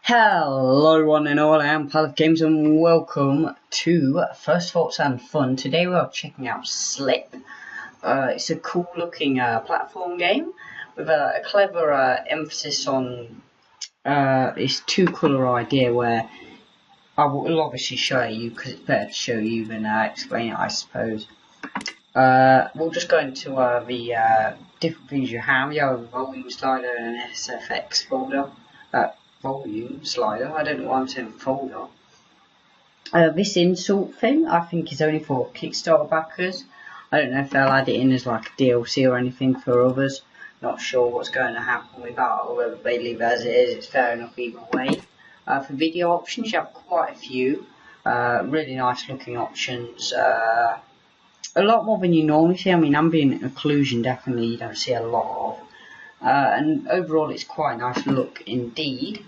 Hello everyone and all, I am Pal of Games and welcome to First Thoughts and Fun. Today we are checking out Slip. It's a cool looking platform game with a clever emphasis on this two colour idea where I will obviously show you because it's better to show you than explain it, I suppose. We'll just go into the different things you have. You have a volume slider and an SFX folder. Volume slider, I don't know why I'm saying folder. This insult thing I think is only for Kickstarter backers. I don't know if they'll add it in as like a DLC or anything for others. Not sure what's going to happen with that, or whether they leave it as it is. It's fair enough either way. For video options you have quite a few. Really nice looking options. A lot more than you normally see. I mean, ambient occlusion definitely you don't see a lot of. And overall it's quite a nice look indeed.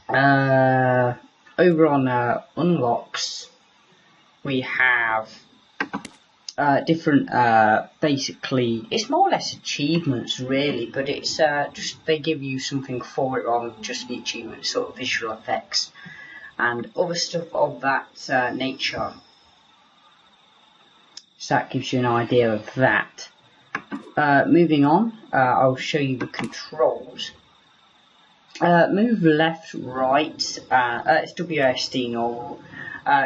Over on unlocks we have different basically it's more or less achievements really, but it's just they give you something for it rather than just the achievement, sort of visual effects and other stuff of that nature. So that gives you an idea of that. Moving on, I'll show you the controls. Move left, right, it's WSD normal,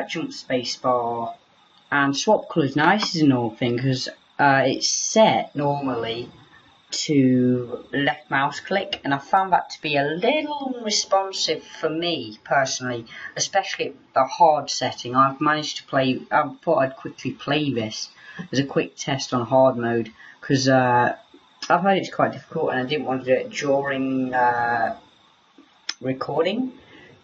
jump spacebar, and swap colours. Now this is an old thing because it's set normally to left mouse click, and I found that to be a little unresponsive for me personally, especially at the hard setting. I've managed to play, I thought I'd quickly play this as a quick test on hard mode because I've heard it's quite difficult and I didn't want to do it during recording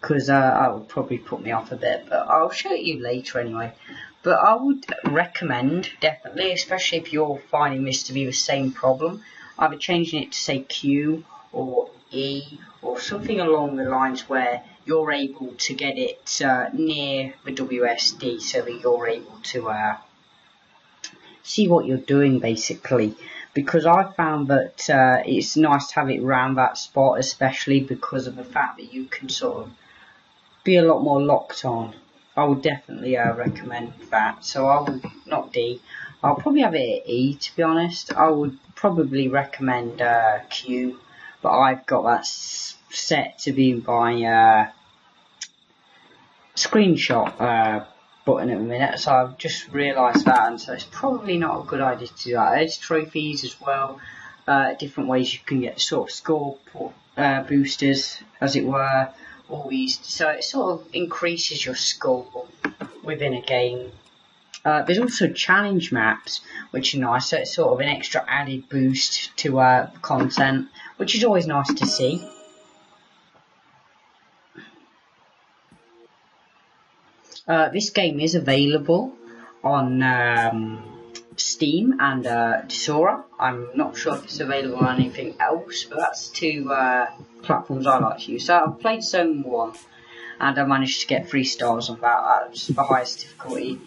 because that would probably put me off a bit, but I'll show you later anyway. But I would recommend definitely, especially if you're finding this to be the same problem, either changing it to say Q or E or something along the lines where you're able to get it near the WSD so that you're able to see what you're doing basically. Because I found that it's nice to have it around that spot, especially because of the fact that you can sort of be a lot more locked on. I would definitely recommend that. So I would, not D, I'll probably have it at E to be honest. I would probably recommend Q, but I've got that set to be my screenshot button at the minute, so I've just realised that, and so it's probably not a good idea to do that. There's trophies as well, different ways you can get sort of score boosters, as it were, all these, so it sort of increases your score within a game. There's also challenge maps, which are nice, so it's sort of an extra added boost to content, which is always nice to see. This game is available on Steam and Disora. I'm not sure if it's available on anything else, but that's two platforms I like to use. So I've played Zone 1 and I managed to get 3 stars on that. That's the highest difficulty.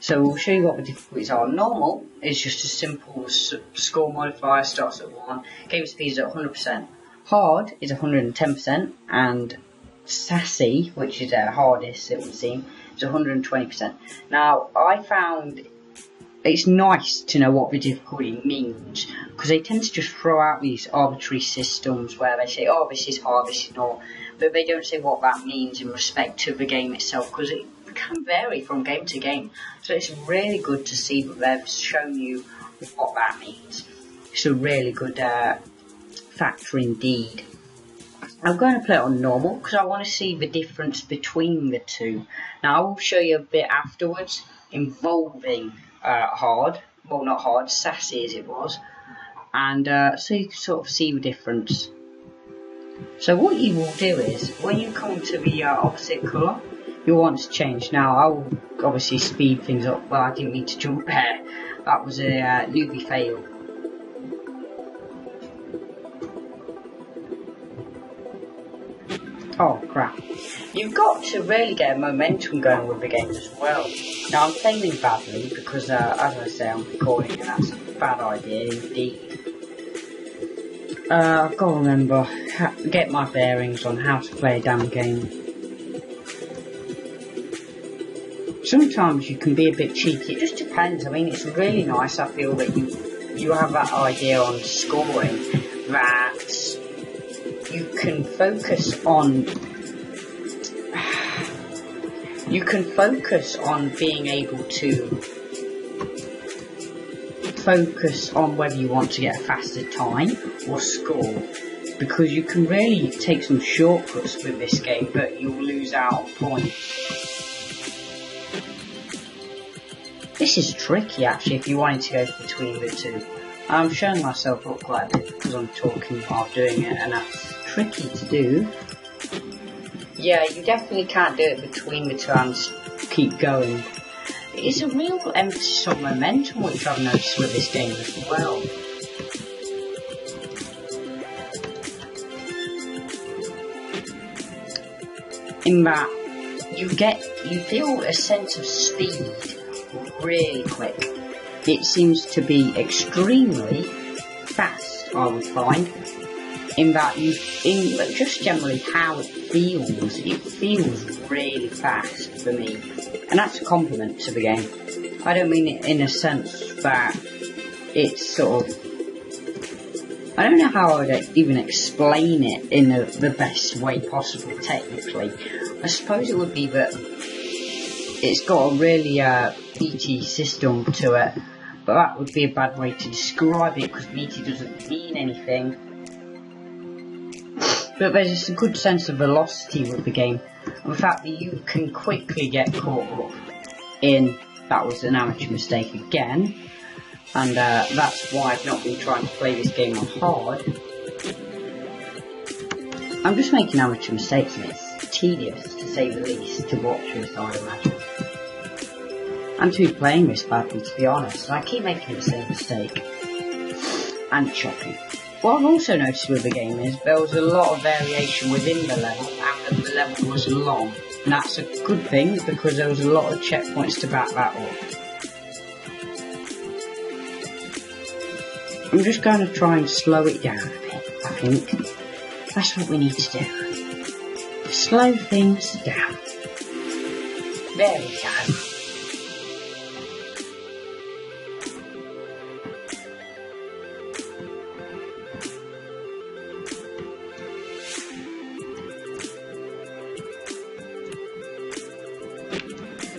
So we'll show you what the difficulties are. Normal is just a simple score modifier, starts at 1, game speed is at 100%. Hard is 110%, and Sassy, which is hardest it would seem, is 120%. Now I found it's nice to know what the difficulty means, because they tend to just throw out these arbitrary systems where they say, oh, this is hard, this is not, but they don't say what that means in respect to the game itself, because it can vary from game to game. So it's really good to see that they've shown you what that means. It's a really good factor indeed. I'm going to play it on normal because I want to see the difference between the two. Now I will show you a bit afterwards involving hard, well not hard, Sassy as it was, and so you can sort of see the difference. So what you will do is, when you come to the opposite colour, you'll want to change. Now I will obviously speed things up, but I didn't need to jump there. That was a newbie fail. Oh crap. You've got to really get a momentum going with the game as well. Now I'm failing badly because as I say I'm recording and that's a bad idea indeed. I've got to remember get my bearings on how to play a damn game. Sometimes you can be a bit cheeky, it just depends. I mean, it's really nice, I feel, that you have that idea on scoring, that you can focus on being able to focus on whether you want to get a faster time or score, because you can really take some shortcuts with this game, but you'll lose out on points. This is tricky actually if you wanted to go between the two. I'm showing myself up quite a bit because I'm talking while doing it, and that's tricky to do. Yeah, you definitely can't do it between the two and keep going. It's a real emphasis on momentum, which I've noticed with this game as well. In that you feel a sense of speed really quick. It seems to be extremely fast, I would find. In that just generally how it feels really fast for me. And that's a compliment to the game. I don't mean it in a sense that it's sort of... I don't know how I would even explain it in the best way possible, technically. I suppose it would be that it's got a really meaty system to it, but that would be a bad way to describe it, because meaty doesn't mean anything. But there's just a good sense of velocity with the game, and the fact that you can quickly get caught up in... That was an amateur mistake again, and that's why I've not been trying to play this game on hard. I'm just making amateur mistakes, and it's tedious, to say the least, to watch this, I imagine. And to be playing this badly, to be honest, I keep making the same mistake. And chopping. What I've also noticed with the game is there was a lot of variation within the level, and the level was long. And that's a good thing, because there was a lot of checkpoints to back that up. I'm just going to try and slow it down a bit, I think. That's what we need to do. Slow things down. There we go.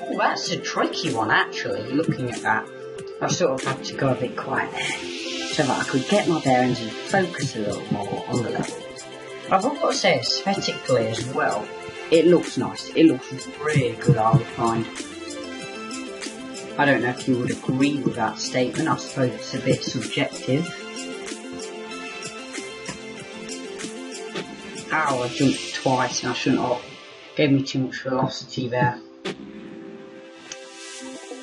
Oh, that's a tricky one actually, looking at that. I sort of had to go a bit quiet there, so that I could get my bearings and focus a little more on the level. I've got to say, aesthetically as well, it looks nice. It looks really good, I would find. I don't know if you would agree with that statement. I suppose it's a bit subjective. Ow, I jumped twice and I shouldn't have. Gave me too much velocity there.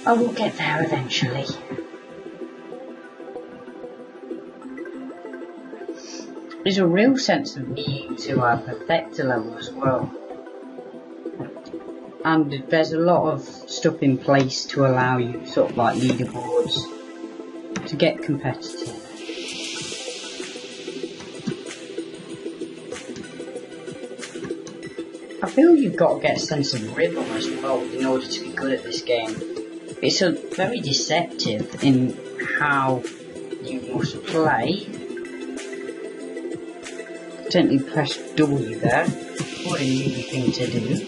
I will get there eventually. There's a real sense of needing to perfect a level as well. And there's a lot of stuff in place to allow you, sort of like leaderboards, to get competitive. I feel you've got to get a sense of rhythm as well in order to be good at this game. It's very deceptive in how you must play. Gently press W there. What a new thing to do.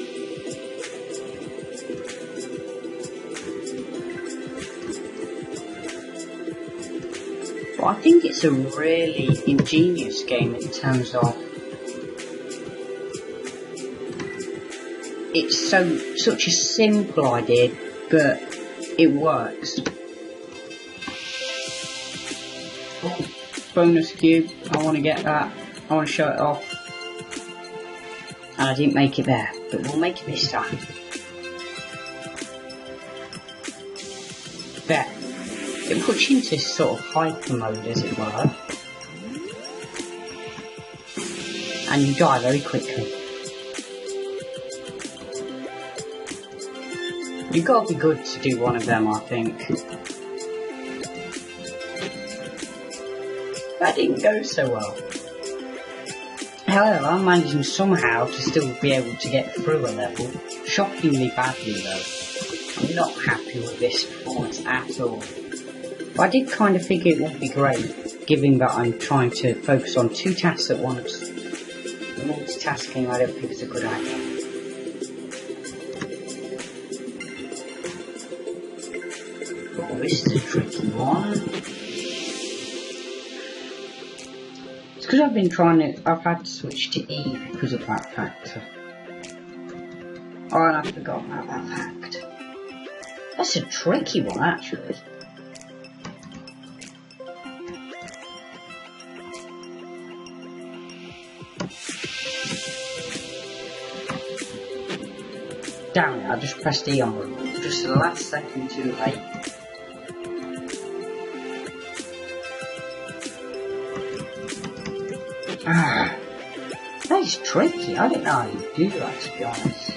But I think it's a really ingenious game in terms of it's such a simple idea, but it works. Oh, bonus cube, I want to get that. I want to show it off. And I didn't make it there, but we'll make it this time. There. It puts you into this sort of hyper mode, as it were. And you die very quickly. You've got to be good to do one of them, I think. That didn't go so well. However, I'm managing somehow to still be able to get through a level. Shockingly badly though. I'm not happy with this performance at all. But I did kind of figure it would be great, given that I'm trying to focus on 2 tasks at once. Multitasking I don't think is a good idea. Oh, this is a tricky one. It's because I've had to switch to E because of that factor. Oh, and I forgot about that fact. That's a tricky one, actually. Damn it, I just pressed E on them. Just the last second too late. Ah, that is tricky. I don't know how you do that, to be honest.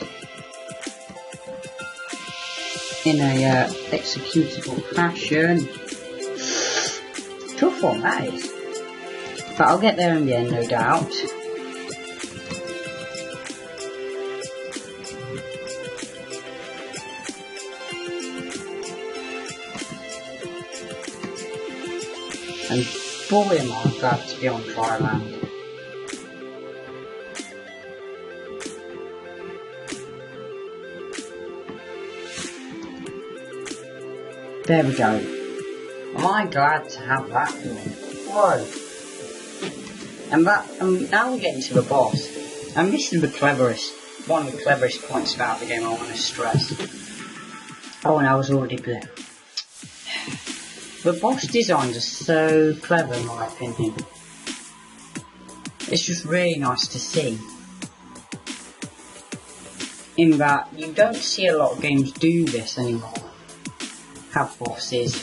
In a executable fashion. Tough one, that is. But I'll get there in the end, no doubt. And boy am I glad to be on Triland. There we go. Am I glad to have that done? Whoa. And now we're getting to the boss. And this is one of the cleverest points about the game I want to stress. Oh, and I was already blue. The boss designs are so clever in my opinion. It's just really nice to see. In that you don't see a lot of games do this anymore. Have bosses.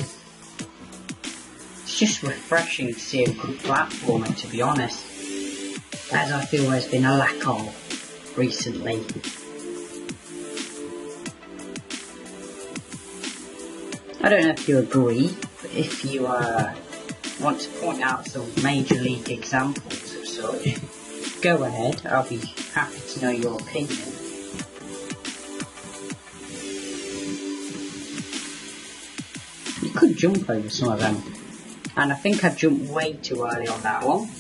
It's just refreshing to see a good platformer, to be honest. As I feel there's been a lack of recently. I don't know if you agree, but if you want to point out some major league examples of such, go ahead, I'll be happy to know your opinion. You could jump over some of them, and I think I jumped way too early on that one.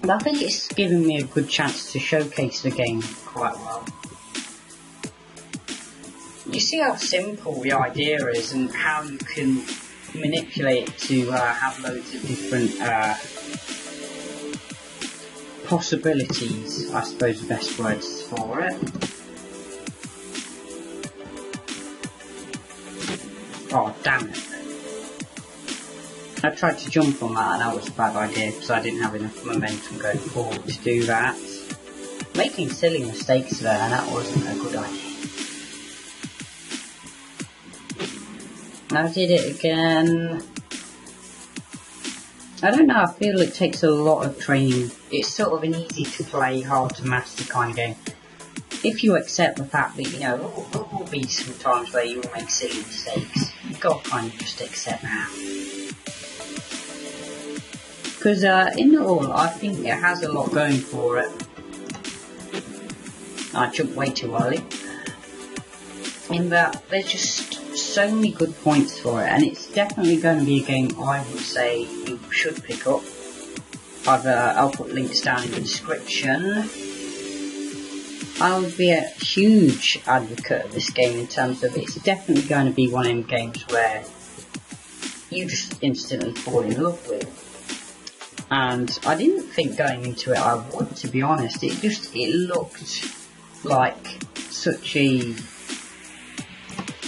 But I think it's given me a good chance to showcase the game quite well. You see how simple the idea is and how you can manipulate it to have loads of different possibilities, I suppose the best words for it. Oh, damn it. I tried to jump on that and that was a bad idea because I didn't have enough momentum going forward to do that. Making silly mistakes there, and that wasn't a good idea. I did it again. I don't know, I feel it takes a lot of training. It's sort of an easy to play, hard to master kind of game. If you accept the fact that, you know, there will be some times where you will make silly mistakes. You've got to kind of just accept that. Because in all, I think it has a lot going for it. I jumped way too early. In that, there's just so many good points for it, and it's definitely going to be a game I would say you should pick up. I'll put links down in the description. I would be a huge advocate of this game in terms of it's definitely going to be one of them games where you just instantly fall in love with. And I didn't think going into it I would, to be honest. It looked like such a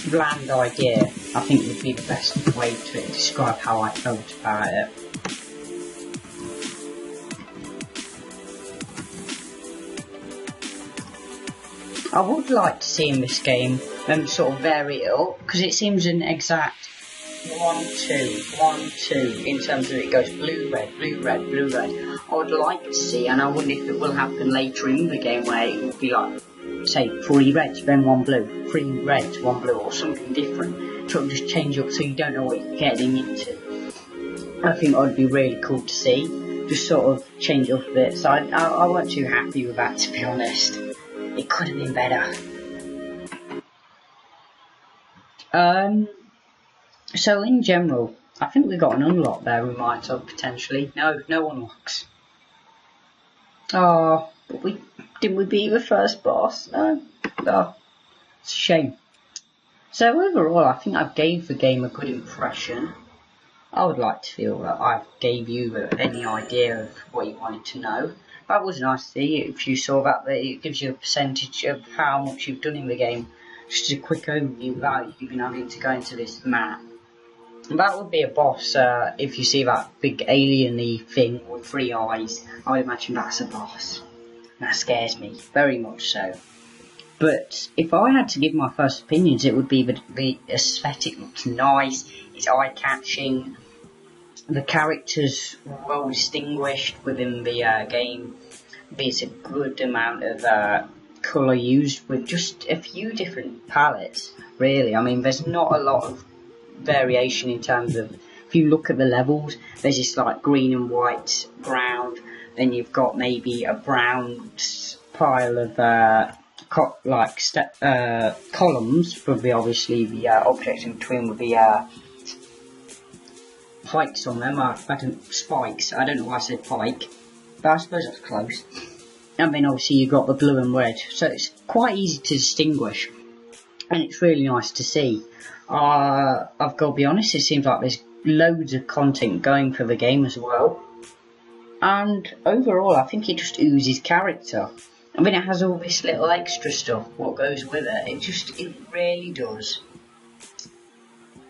bland idea, I think would be the best way to describe how I felt about it. I would like to see in this game them sort of vary it up, because it seems an exact 1-2, 1-2 in terms of it goes blue, red, blue, red, blue, red. I would like to see, and I wonder if it will happen later in the game where it will be like, say, 3 reds, then 1 blue, 3 reds, 1 blue, or something different. So it'll just change up so you don't know what you're getting into. I think that would be really cool to see. just sort of change up a bit. So I weren't too happy with that, to be honest. It could have been better. So in general, I think we got an unlock there. We might have potentially. No unlocks. Oh, but didn't we beat the first boss? No. Oh, it's a shame. So overall, I think I gave the game a good impression. I would like to feel that I gave you any idea of what you wanted to know. That was nice to see. If you saw that, it gives you a percentage of how much you've done in the game. Just a quick overview without even having to go into this map. And that would be a boss. If you see that big alien-y thing with 3 eyes, I would imagine that's a boss. That scares me, very much so. But if I had to give my first opinions, it would be the aesthetic looks nice, it's eye-catching, the characters well distinguished within the game. There's a good amount of colour used with just a few different palettes, really. I mean, there's not a lot of variation in terms of, if you look at the levels, there's this like green and white ground, then you've got maybe a brown pile of columns for obviously the objects in between with the pikes on them, spikes. I don't know why I said pike, but I suppose that's close. And then obviously you've got the blue and red, so it's quite easy to distinguish, and it's really nice to see. I've got to be honest, it seems like there's loads of content going for the game as well, and overall I think it just oozes character. I mean, it has all this little extra stuff, what goes with it. It really does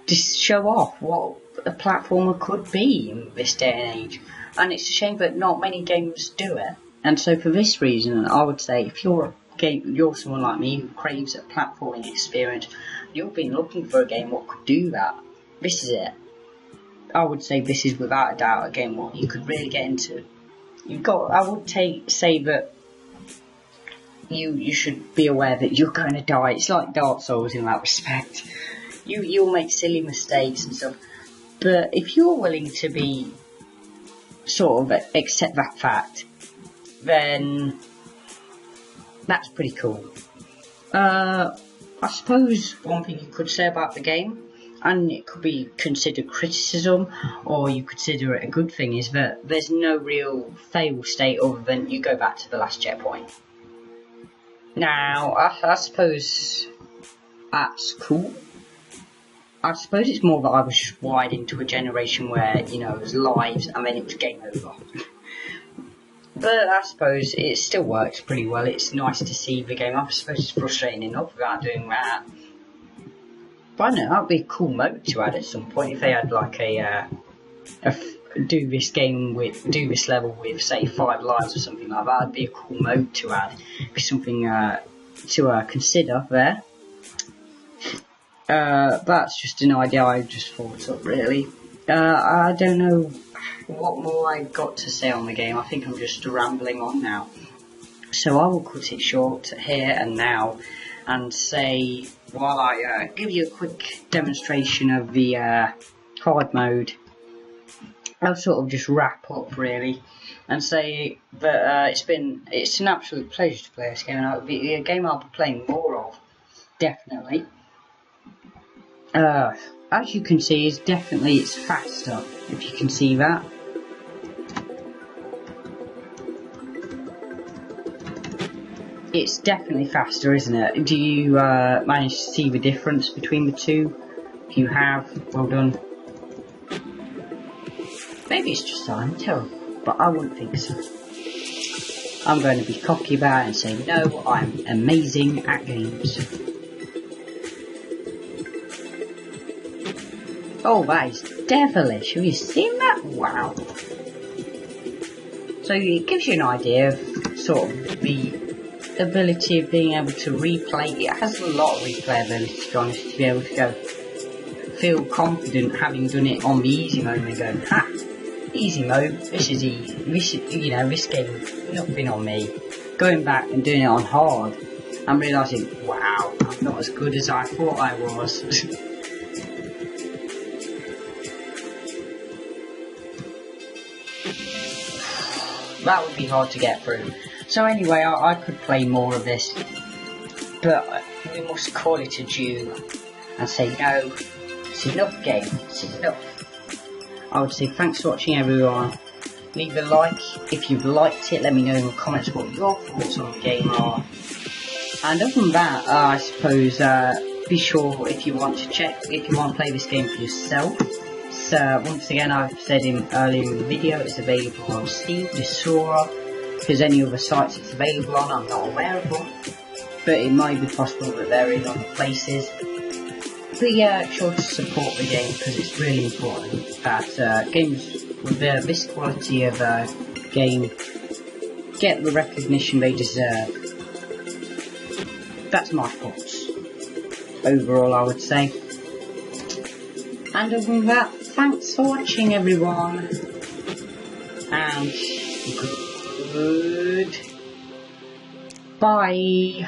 just show off what a platformer could be in this day and age. And it's a shame that not many games do it. And so for this reason, I would say if you're someone like me who craves a platforming experience, you've been looking for a game what could do that, this is it. I would say this is without a doubt a game what you could really get into. I would say that you should be aware that you're going to die. It's like Dark Souls in that respect. You'll make silly mistakes and stuff, but if you're willing to be sort of accept that fact, then that's pretty cool. I suppose one thing you could say about the game, and it could be considered criticism or you consider it a good thing, is that there's no real fail state other than you go back to the last checkpoint. Now, I suppose that's cool. I suppose it's more that I was just wired into a generation where, it was lives and then it was game over. But I suppose it still works pretty well. It's nice to see the game. I suppose it's frustrating enough without doing that. But I don't know, that would be a cool mode to add at some point if they had like do this level with say 5 lives or something like that. It'd be a cool mode to add. It'd be something to consider there. That's just an idea I just thought up, really. I don't know what more I've got to say on the game. I think I'm just rambling on now. So I will cut it short here and now and say, while I give you a quick demonstration of the hard mode, I'll sort of just wrap up really and say that it's an absolute pleasure to play this game, and it'll be a game I'll be playing more of, definitely. As you can see, it's faster, if you can see that. It's definitely faster, isn't it? Do you manage to see the difference between the two? If you have, well done. Maybe it's just I'm terrible, but I wouldn't think so. I'm going to be cocky about it and say, no, I'm amazing at games. Oh, that is devilish. Have you seen that? Wow. So it gives you an idea of sort of the ability of being able to replay. It has a lot of replayability, to be honest, to be able to feel confident having done it on the easy mode and going, ha, easy mode, this is easy, this game, nothing on me. Going back and doing it on hard, I'm realising, wow, I'm not as good as I thought I was. that would be hard to get through. So anyway, I could play more of this, but we must call it a due and say no, it's enough game, it's enough. I would say thanks for watching everyone. Leave a like if you've liked it, let me know in the comments what your thoughts on the game are. And other than that, I suppose be sure if you want to play this game for yourself. So once again, I've said earlier in the video, it's available on Steam, Desora. If there's any other sites it's available on, I'm not aware of one, but it might be possible that they're in other places. But yeah, sure to support the game because it's really important that games with this quality of game get the recognition they deserve. That's my thoughts overall, I would say. And other than that, thanks for watching everyone, and goodbye.